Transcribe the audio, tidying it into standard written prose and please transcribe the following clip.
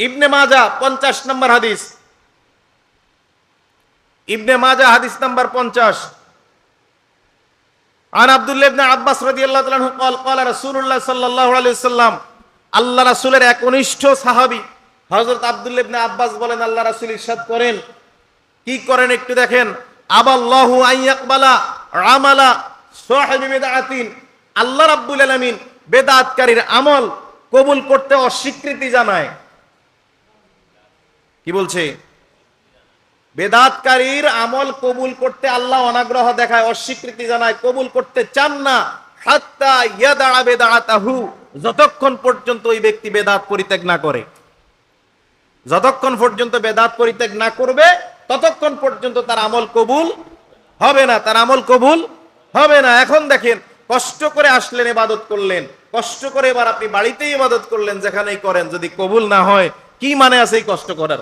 ইবনে মাজাহ 50 নম্বর হাদিস, ইবনে মাজাহ হাদিস নাম্বার 50। আন আব্দুল্লাহ ইবনে আব্বাস রাদিয়াল্লাহু তাআলা আনহু قال قال رسول الله صلى الله عليه وسلم, আল্লাহ রাসূলের একনিষ্ঠ সাহাবী হযরত আব্দুল্লাহ ইবনে আব্বাস বলেন, আল্লাহ রাসূল ইরশাদ করেন, কি করেন একটু দেখেন, আবাল্লাহু আন ইয়াকবালা আমালা সাহিবি বিদআতিন, আল্লাহ রাব্বুল আলামিন বেদাতকারীর আমল কবুল করতে অস্বীকৃতি জানায়। কি বলছে? বেদাতকারীর আমল কবুল করতে আল্লাহ অনাগ্রহ দেখায়, অস্বীকৃতি জানায়, কবুল করতে চান না। হাত্তা ইয়াদা বেদাতাহু, যতক্ষণ পর্যন্ত ওই ব্যক্তি বেদাত পরিত্যাগ না করে, যতক্ষণ পর্যন্ত বেদাত পরিত্যাগ না করবে ততক্ষণ পর্যন্ত তার আমল কবুল হবে না, তার আমল কবুল হবে না। এখন দেখেন, কষ্ট করে আসলেন, ইবাদত করলেন, কষ্ট করে এবার আপনি বাড়িতেই ইবাদত করলেন, যেখানেই করেন, যদি কবুল না হয় কি মানে আছে এই কষ্ট করার?